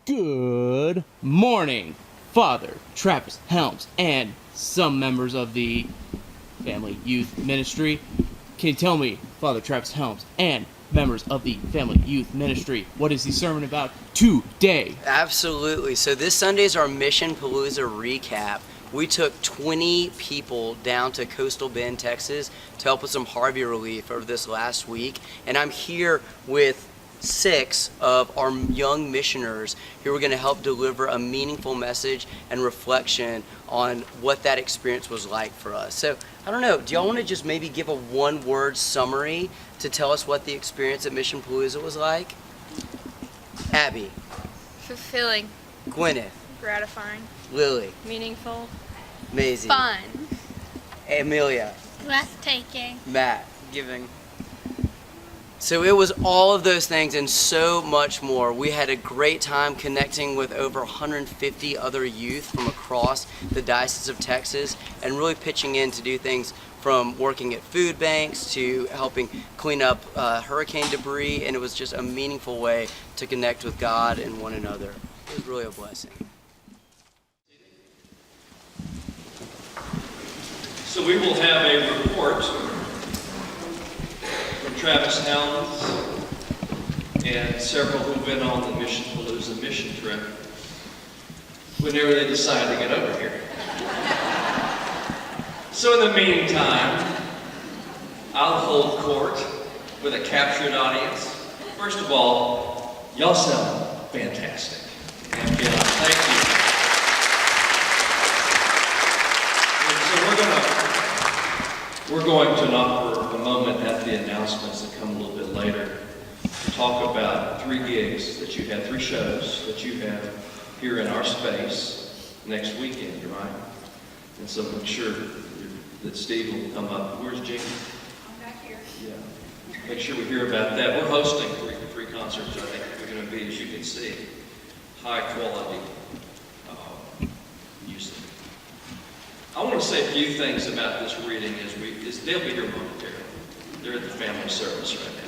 Good morning, Father Travis Helms and some members of the Family Youth Ministry. Can you tell me, Father Travis Helms and members of the Family Youth Ministry, what is the sermon about today? Absolutely. So this Sunday is our Missionpalooza recap. We took 20 people down to Coastal Bend, Texas to help with some Harvey relief over this last week. And I'm here with 6 of our young missioners who are going to help deliver a meaningful message and reflection on what that experience was like for us. So I don't know, do y'all want to just maybe give a one-word summary to tell us what the experience at Missionpalooza was like? Abby. Fulfilling. Gwyneth. Gratifying. Lily. Meaningful. Maisie. Fun. Amelia. Breathtaking. Matt. Giving. So it was all of those things and so much more. We had a great time connecting with over 150 other youth from across the Diocese of Texas and really pitching in to do things from working at food banks to helping clean up hurricane debris, and it was just a meaningful way to connect with God and one another. It was really a blessing. So we will have a report from Travis Helms and several who've been on the Missionpalooza mission trip whenever they decide to get over here. So in the meantime, I'll hold court with a captured audience. First of all, y'all sound fantastic. And thank you. So we're going to offer a moment at the announcements that come a little bit later to talk about 3 gigs that you had, 3 shows that you have here in our space next weekend, right? And so make sure that Steve will come up. Where's Jamie? I'm back here. Yeah. Make sure we hear about that. We're hosting three concerts, I think we're going to be, as you can see, high quality music. I want to say a few things about this reading as they'll be here momentarily. They're at the family service right now.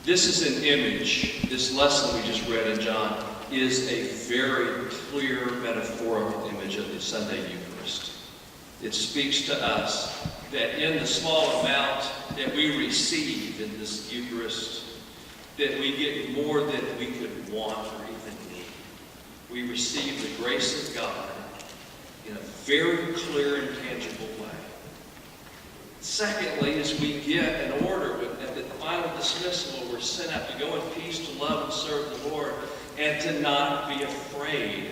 This is an image. This lesson we just read in John is a very clear metaphorical image of the Sunday Eucharist. It speaks to us that in the small amount that we receive in this Eucharist, that we get more than we could want or even need. We receive the grace of God in a very clear and tangible way. Secondly, as we get an order at the final dismissal, we're sent out to go in peace to love and serve the Lord and to not be afraid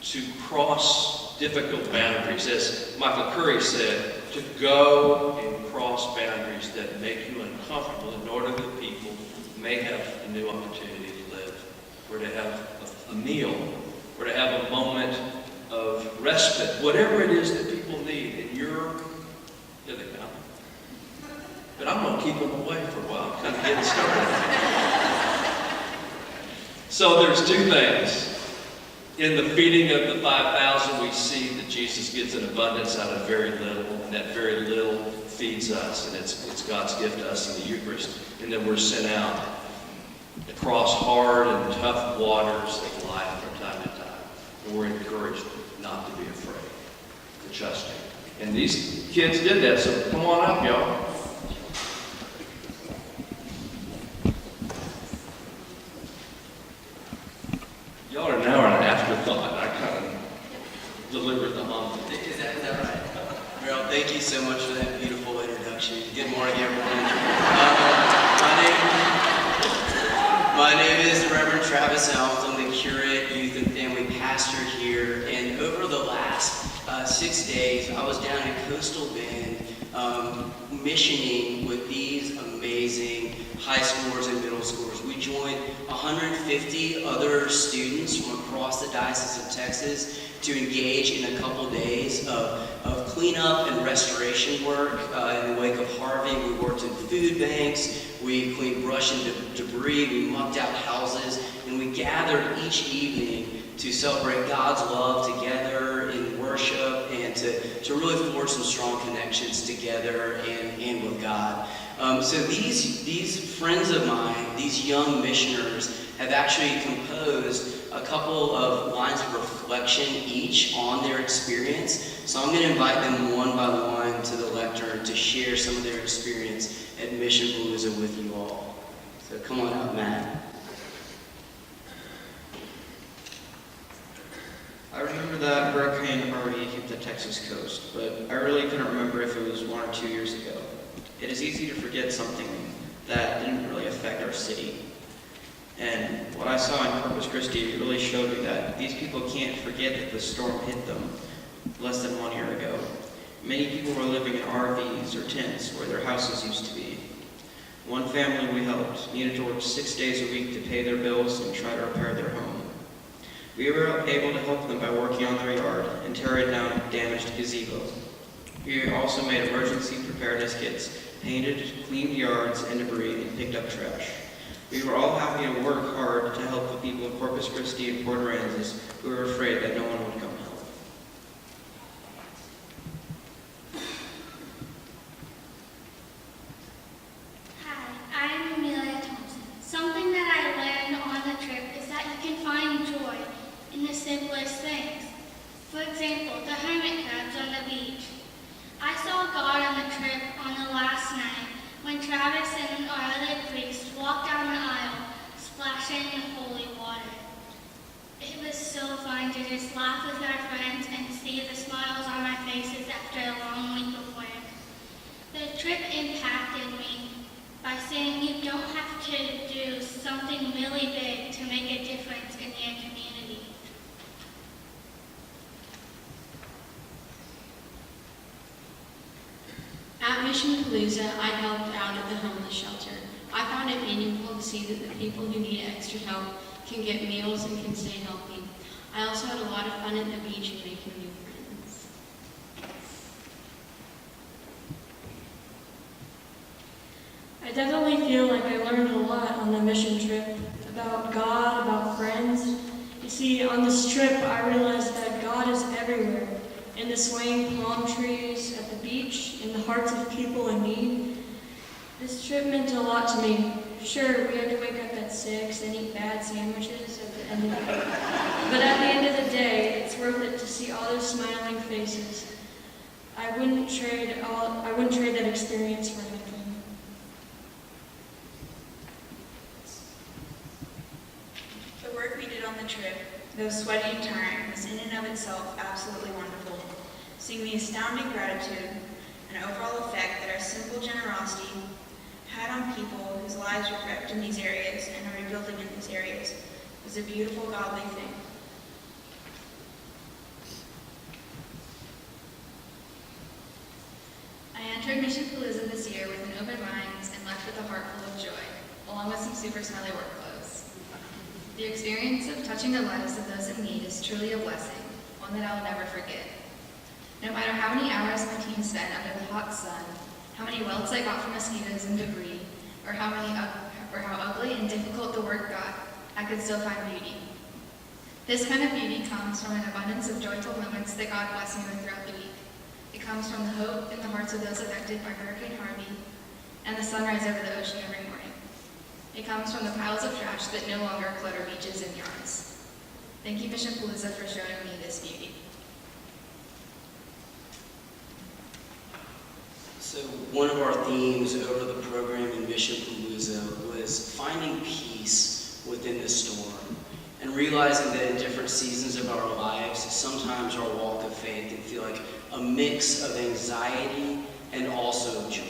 to cross difficult boundaries. As Michael Curry said, to go and cross boundaries that make you uncomfortable in order that people may have a new opportunity to live, or to have a meal, or to have a moment of respite, whatever it is that people need. And here they come. But I'm going to keep them away for a while, kind of getting started. So there's 2 things. In the feeding of the 5,000, we see that Jesus gives an abundance out of very little, and that very little feeds us, and it's God's gift to us in the Eucharist. And then we're sent out across hard and tough waters of life from time to time. And we're encouraged not to be afraid, to trust Him. And these kids did that, so come on up, y'all. Y'all are now an afterthought. I kind of delivered the homily. Is that right? Meryl, thank you so much for that beautiful introduction. Good morning, everyone. My name is Reverend Travis Helms. I'm the curate, youth, and family pastor here. And over the last 6 days, I was down in Coastal Bend missioning with these amazing high schoolers and middle schoolers. We joined 150 other students from across the Diocese of Texas to engage in a couple days of cleanup and restoration work in the wake of Harvey. We worked in food banks, we cleaned brush and debris, we mucked out houses, and we gathered each evening to celebrate God's love together in worship and to really forge some strong connections together and with God. So these friends of mine, these young missioners, have actually composed a couple of lines of reflection each on their experience. So I'm going to invite them one by one to the lectern to share some of their experience at Missionpalooza with you all. So come on up, Matt. I remember that Hurricane Harvey hit the Texas coast, but I really couldn't remember if it was 1 or 2 years ago. It is easy to forget something that didn't really affect our city. And what I saw in Corpus Christi really showed me that these people can't forget that the storm hit them less than 1 year ago. Many people were living in RVs or tents where their houses used to be. One family we helped needed to work 6 days a week to pay their bills and try to repair their home. We were able to help them by working on their yard and tearing down a damaged gazebo. We also made emergency preparedness kits, painted, cleaned yards and debris, and picked up trash. We were all happy to work hard to help the people of Corpus Christi and Port Aransas who were afraid that no one would come help. Hi, I'm Amelia Thompson. Something that I learned on the trip is that you can find joy in the simplest things. For example, the hermit crabs on the beach. I saw God on the trip on the last night when Travis and our other priests walked down the aisle, splashing in holy water. It was so fun to just laugh with our friends and see the smiles on our faces after a long week of work. The trip impacted me by saying you don't have to do something really big to make a difference in your community. At Missionpalooza, I helped out at the homeless shelter. I found it meaningful to see that the people who need extra help can get meals and can stay healthy. I also had a lot of fun at the beach and making new friends. I definitely feel like I learned a lot on the mission trip about God, about friends. You see, on this trip, I realized that God is everywhere. In the swaying palm trees, at the beach, in the hearts of people in need. This trip meant a lot to me. Sure, we had to wake up at 6 and eat bad sandwiches at the end of the day. But at the end of the day, it's worth it to see all those smiling faces. I wouldn't trade that experience for anything. The work we did on the trip, though sweaty and tiring, was in and of itself absolutely wonderful. Seeing the astounding gratitude and overall effect that our simple generosity had on people whose lives were wrecked in these areas and are rebuilding in these areas was a beautiful, godly thing. I entered Missionpalooza this year with an open mind and left with a heart full of joy, along with some super smelly work clothes. The experience of touching the lives of those in need is truly a blessing, one that I will never forget. No matter how many hours my team spent under the hot sun, how many welts I got from mosquitoes and debris, or how ugly and difficult the work got, I could still find beauty. This kind of beauty comes from an abundance of joyful moments that God blessed me with throughout the week. It comes from the hope in the hearts of those affected by Hurricane Harvey and the sunrise over the ocean every morning. It comes from the piles of trash that no longer clutter beaches and yards. Thank you, Missionpalooza, for showing me this beauty. So one of our themes over the program in Missionpalooza was finding peace within the storm and realizing that in different seasons of our lives, sometimes our walk of faith can feel like a mix of anxiety and also joy.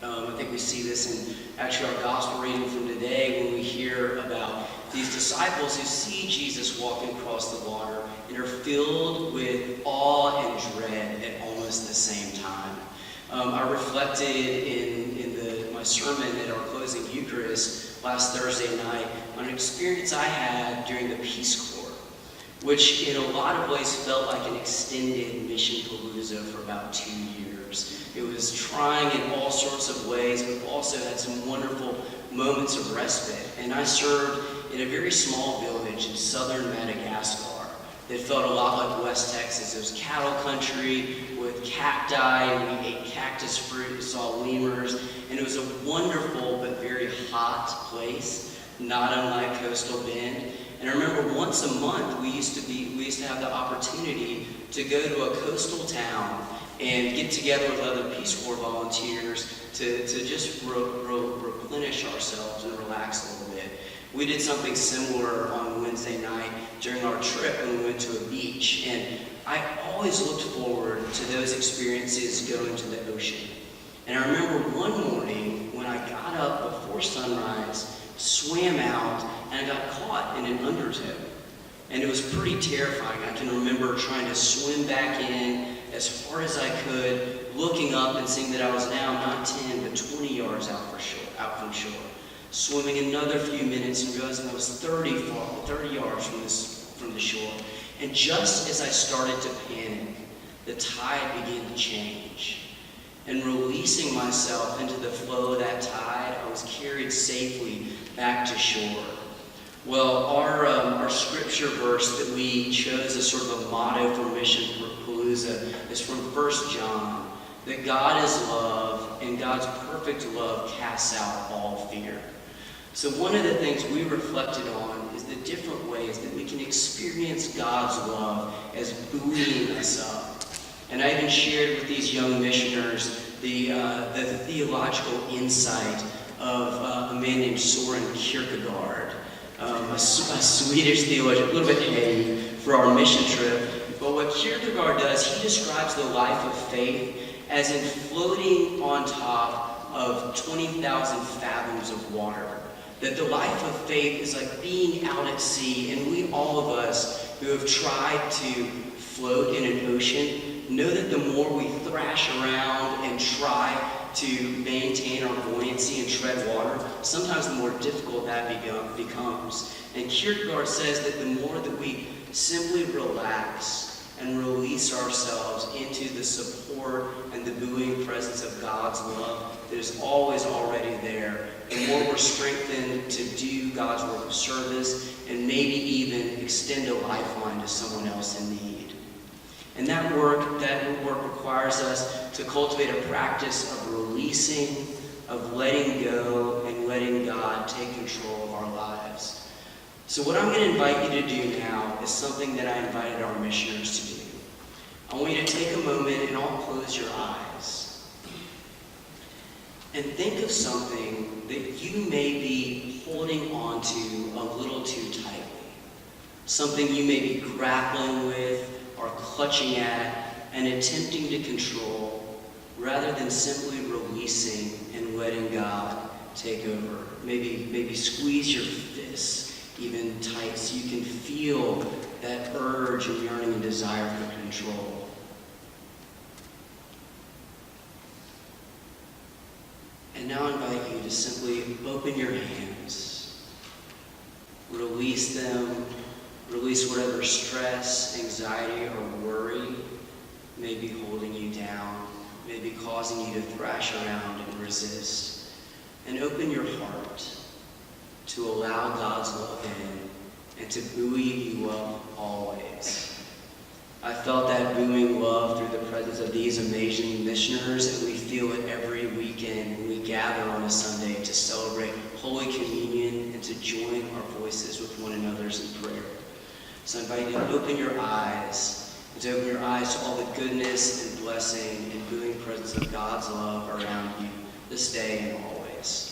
I think we see this in actually our gospel reading from today when we hear about these disciples who see Jesus walking across the water and are filled with awe and dread at almost the same time. I reflected in my sermon at our closing Eucharist last Thursday night on an experience I had during the Peace Corps, which in a lot of ways felt like an extended Missionpalooza for about 2 years. It was trying in all sorts of ways, but also had some wonderful moments of respite. And I served in a very small village in southern Madagascar that felt a lot like West Texas. It was cattle country with cacti, and we ate cactus fruit and saw lemurs. And it was a wonderful but very hot place, not unlike Coastal Bend. And I remember once a month we used to have the opportunity to go to a coastal town and get together with other Peace Corps volunteers to just replenish ourselves and relax a little bit. We did something similar on Wednesday night during our trip when we went to a beach, and I always looked forward to those experiences going to the ocean. And I remember one morning when I got up before sunrise, swam out, and I got caught in an undertow. And it was pretty terrifying. I can remember trying to swim back in as hard as I could, looking up and seeing that I was now not 10 but 20 yards out from shore. Swimming another few minutes and realizing I was 30 yards from the shore. And just as I started to panic, the tide began to change. And releasing myself into the flow of that tide, I was carried safely back to shore. Well, our scripture verse that we chose as sort of a motto for Missionpalooza is from 1 John, that God is love, and God's perfect love casts out all fear. So one of the things we reflected on is the different ways that we can experience God's love as buoying us up. And I even shared with these young missioners the theological insight of a man named Soren Kierkegaard, a Swedish theologian, a little bit heady for our mission trip. But what Kierkegaard does, he describes the life of faith as in floating on top of 20,000 fathoms of water. That the life of faith is like being out at sea, and we, all of us who have tried to float in an ocean, know that the more we thrash around and try to maintain our buoyancy and tread water, sometimes the more difficult that becomes. And Kierkegaard says that the more that we simply relax and release ourselves into the support and the buoying presence of God's love that is always already there, the more we're strengthened to do God's work of service and maybe even extend a lifeline to someone else in need. And that work requires us to cultivate a practice of releasing, of letting go, and letting God take control of our lives. So what I'm going to invite you to do now is something that I invited our missioners to do. I want you to take a moment and all close your eyes and think of something that you may be holding on to a little too tightly. Something you may be grappling with or clutching at and attempting to control rather than simply releasing and letting God take over. Maybe squeeze your fists even tight so you can feel that urge and yearning and desire for control. And now I invite you to simply open your hands, release them, release whatever stress, anxiety, or worry may be holding you down, may be causing you to thrash around and resist. And open your heart to allow God's love in and to buoy you up always. I felt that buoying love through the presence of these amazing missioners, and we feel it every weekend when we gather on a Sunday to celebrate Holy Communion and to join our voices with one another's in prayer. So I invite you to open your eyes, and to open your eyes to all the goodness and blessing and buoying presence of God's love around you this day and always.